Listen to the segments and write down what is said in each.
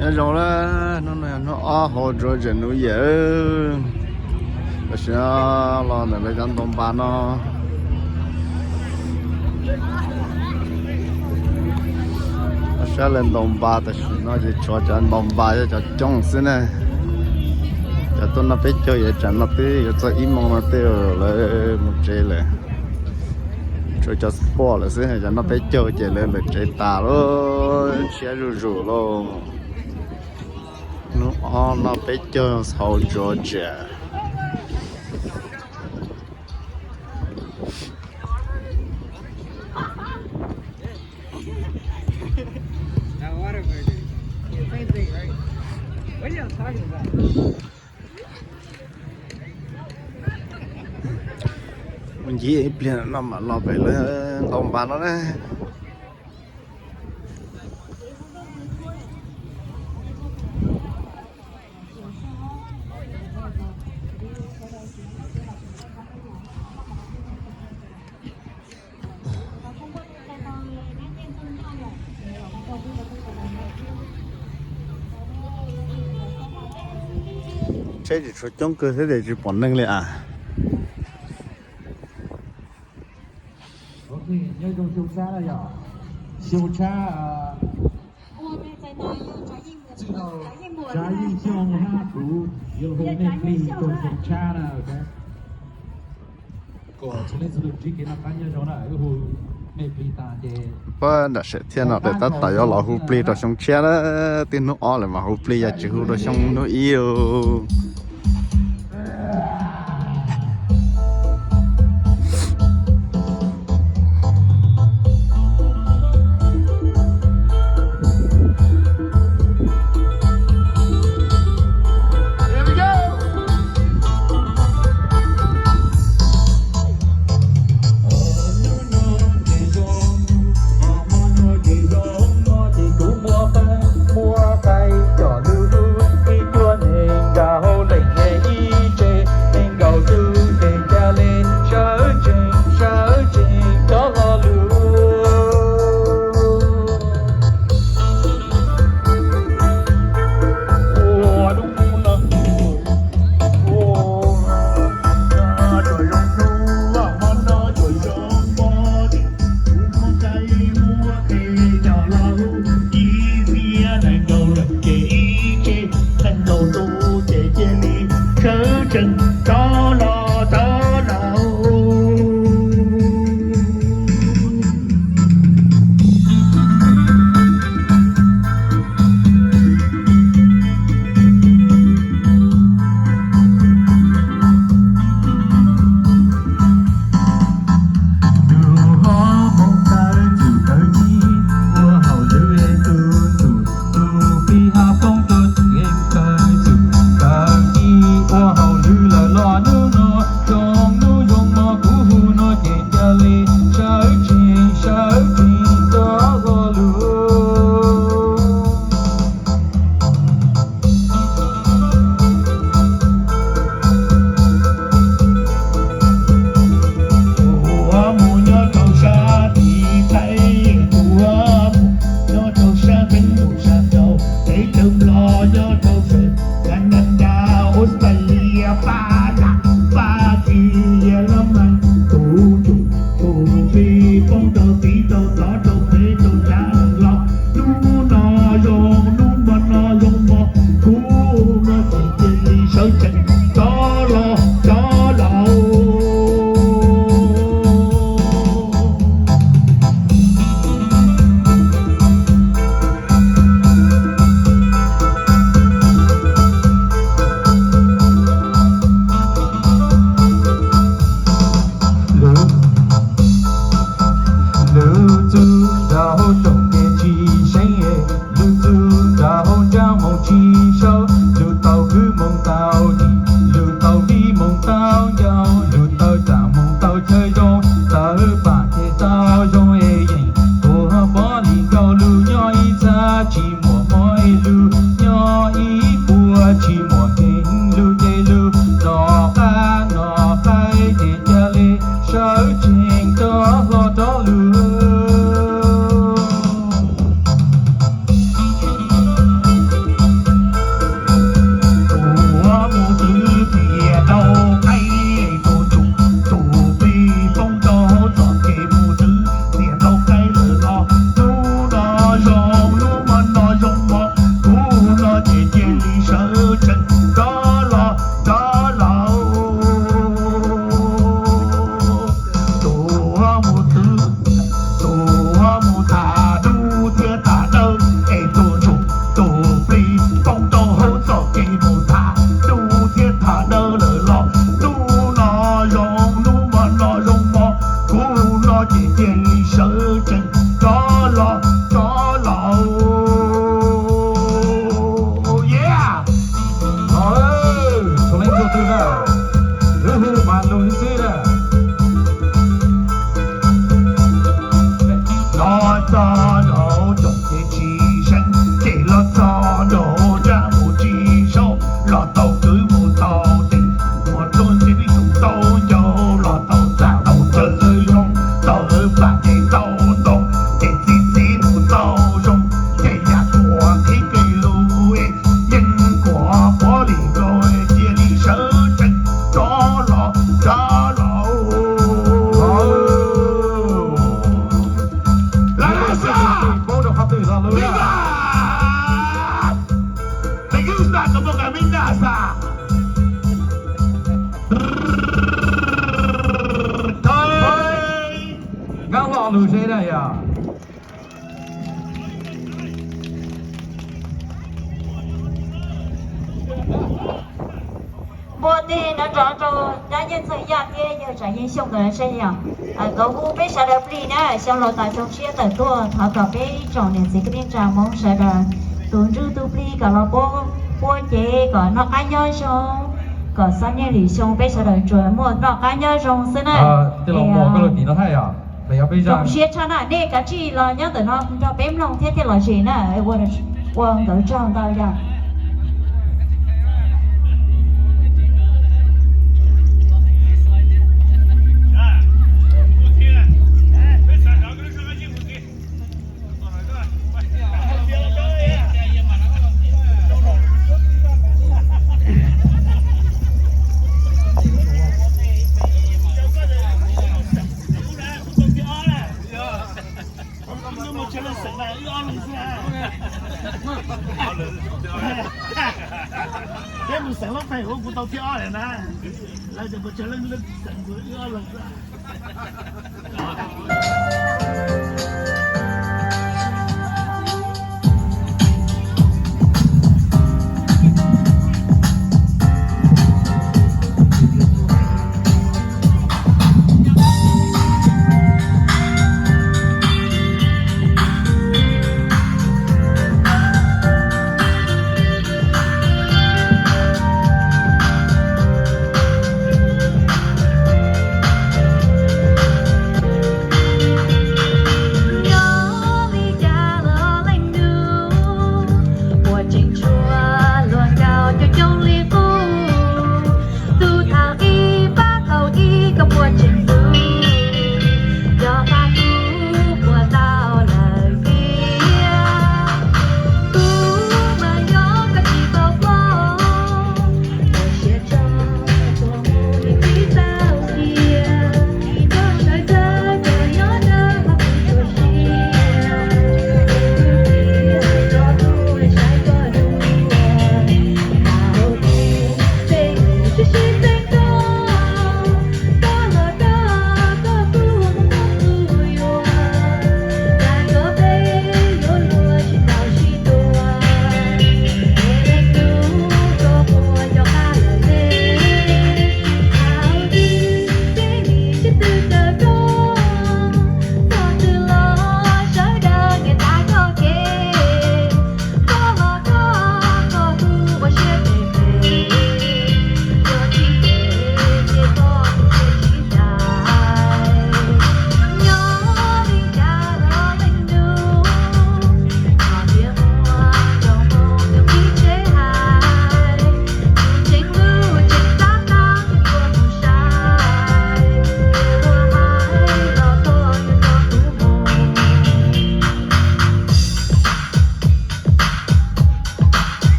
rồi là nó họ rồi chuyện nó dễ bây giờ là để lấy đồng ba nó sẽ lên đồng ba thì nó chỉ cho đồng ba cho trong xin này cho tôi nó biết chơi vậy chẳng nó biết cho im mong nó tiêu là một chế là cho sport là xin cho nó biết chơi chơi lên là chế ta luôn chế rủ luôn nó biết chơi sau cho trẻ What are you talking about? mình chỉ liền nó mà lo về là đồng bàn nó đấy thế thì số chống cơ thế để chỉ bỏ nâng lên à ok nhớ dùng siêu xa là nhỏ siêu xa知道嘉义乡哈土有后面可以做siêu xa là ok có cho nên sự chỉ kiến là cá nhân trong này hồi mẹ bị ta để bữa đã sẽ thiên nào để ta tạo cho lò hụp lì rồi xong chia đó tin nó ó lại mà hụp lì giờ chỉ hụp rồi xong nó yêu Allora. Le gusta como caminaza. Ngang lọ lù xe này à? Bộ tiền nó rõ rồi, đã nhân thời gian kia giờ trả nhân xong rồi sẽ nhỉ? Có vụ biết sao được đi nè, xong rồi tại trong xe tại tua, họ có biết trong年纪cái边trả mong sẽ được tuần trước tu đi cả là bộ chế có nó cá nhân xong, có sao nhân lý xong biết sao được rồi mua nó cá nhân xong thế này. Tức là một cái lời tí nó hay à? Phải bây giờ. Trong xe cha nè, đây cả chị là nhớ từ nó cho bém lòng thế là gì nè, quân tới trong tao ra. Thế mình sẽ lóc phải của tàu theo này nè, lại được một trở lên lực sẵn của yêu lực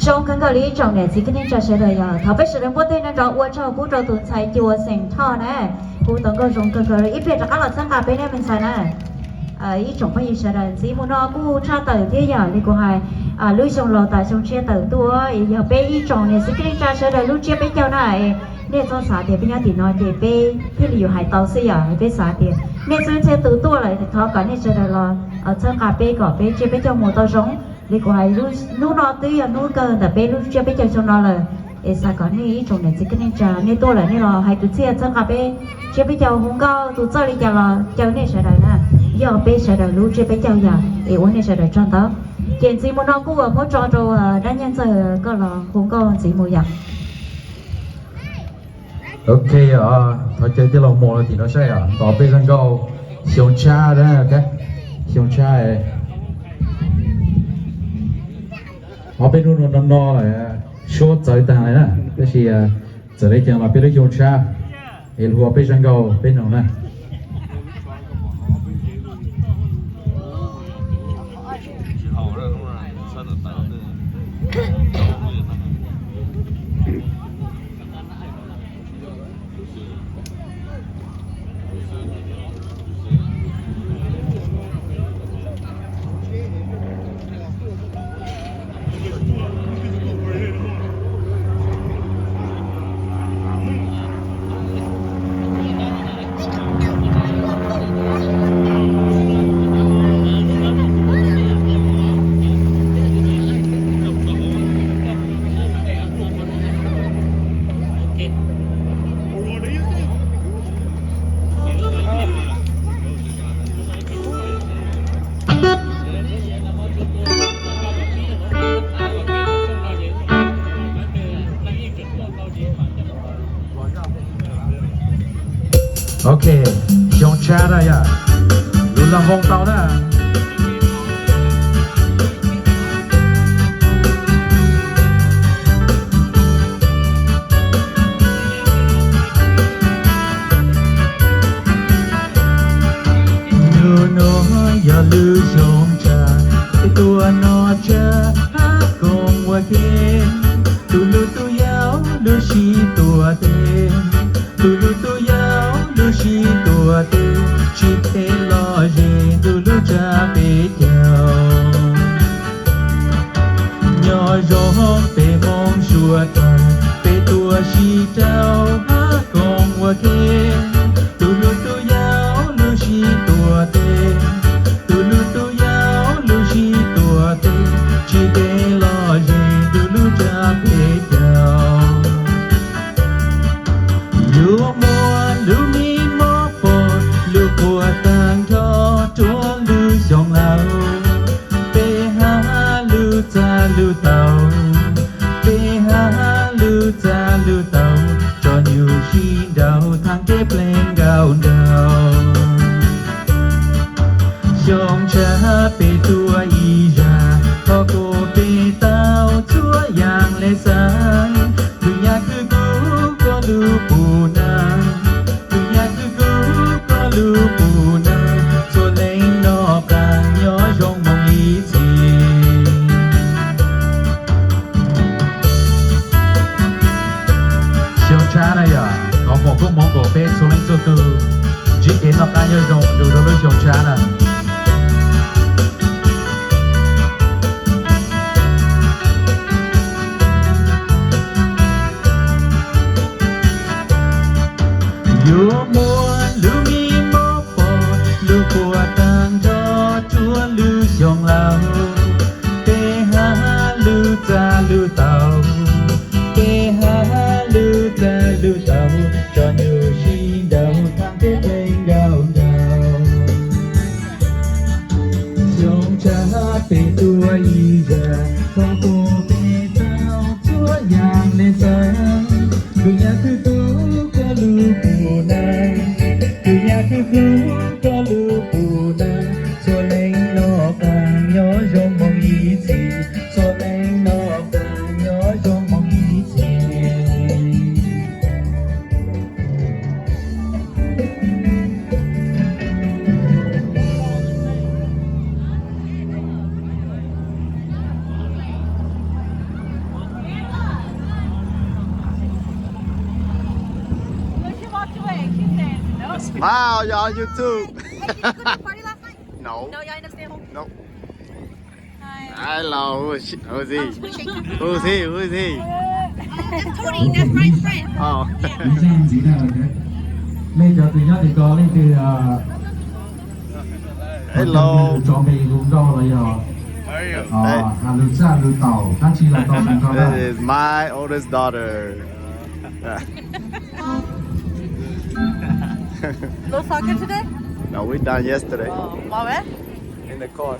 trong các cái lý trong này chỉ cái nên cho sẽ đời thảo biết sự đến bữa tên nên rõ uống cho cú trâu tụi xài chùa sành thọ nè cú tổng cơ trong cơ cơ ít biết là các loại sang cà bên em mình xài nè ít trong phải sẽ đời chỉ muốn nó cú tra tử thế giờ thì cô hai lưu trong lò tại trong chia tử tua giờ bé ít trong này chỉ cái nên cho sẽ đời lưu chia bé nhau này nên cho xả tiền bây giờ thì nói thì bé thì liều hải tàu xây giờ bé xả tiền nên cho chia tử tua lại thì thọ cả nên sẽ đời là sang cà bé có bé chia bé nhau một tàu giống đi qua lúc nó tới lúc cơแต่เป็นlúc chưa biết cho nó là sao có này trong này chỉ cái này trả này tôi là này là hai tụi xe chắc là bé chưa biết cho không có tụi chơi đi cho là cho này sẽ đời nè giờ bé sẽ đời lúc chưa biết cho giờ để uống này sẽ đời cho tao kiện gì mà nó cũng ở phố trò trò đã nhân giờ có là không có gì mua giờ ok thôi chơi tới lòng mồ thì nó sẽต่อไปrằng câu xiong cha đó ok xiong cha ấy họ bên luôn nó là số trời tàng này nè, cái gì giờ đây chẳng là biết được dùng cha, thì họ bên rằng cầu bên nào nè. Ok, dùng cha đây à, luôn làm vòng tàu đó. Giờ lưu dùng cha, cái tua nó cha hát cùng qua kia, tu lưu tu giáo lưu chi tua tên, tu lưu tu giáo lưu chi tua tên, chỉ thế lo gì tu lưu cha biết nhau, nhỏ gió về mong chùa tàu, về tua chi trao hát cùng qua kia, tu lưu tu giáo lưu chi tua tên. Chỉ để lo gì dulu capek jauh. Lu mua lu mi mo po lu kuat tang cho chúa lu dòng lao. Pe ha lu ta lu tàu. Pe ha lu ta lu tàu cho nhiều chi đầu thang kép lên gạo đầu. Dòng cha pe tua y ra. Có cô bê tao chúa yang lê sáng dunia cứ có lu bù na dunia cứ có lu bù na cho lấy nó càng nhỏ trong mong ý gì siêu cha này à có một cô mong cổ bê cho lấy cho từ chỉ đến nó càng nhỏ trong đủ đâu lấy siêu cha này lu mua lu mi mo po lu kuat tang cho chúa lu dòng lao te ha lu ta lu tàu te ha lu ta lu tàu cho nhiều chi đầu thang kết lên gạo đầu dòng cha pe tua y ra con cô pe tao chúa yang lên sáng dunia cứ có lu dunia cứ có lu bù na cho lên nó càng nhỏ trong mong ý gì cho lên nó càng nhỏ trong mong ý gì Wow, you're on YouTube. Party last night? No. No, y'all didn't stay home. Nope. Hi. Hello. Who's he? Who's he? That's Tony. That's Ryan's friend. Oh. Lý Giang gì nào đấy lên cho từ nhá thì có lên từ Hello. cho mình cũng đo là giờ hà lưu ra lưu tàu các chi là tàu mình cho This đó is my oldest daughter. No soccer today? No, we done yesterday Mom, eh? in the car.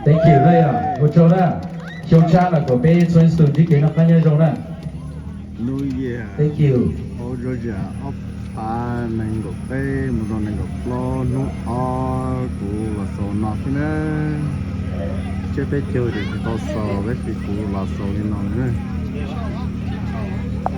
Thank you đây à, một chỗ đó. Chúng cha là của bé Xuân Xuân đi kiến là khá nhân rộng đó. New Year. Thank you. Oh ô rồi giờ ốc ba nên gục bê một đồ nên gục lo nụ o của là số nọ thế nữa chưa biết chơi thì có số với thì của là số như nó nữa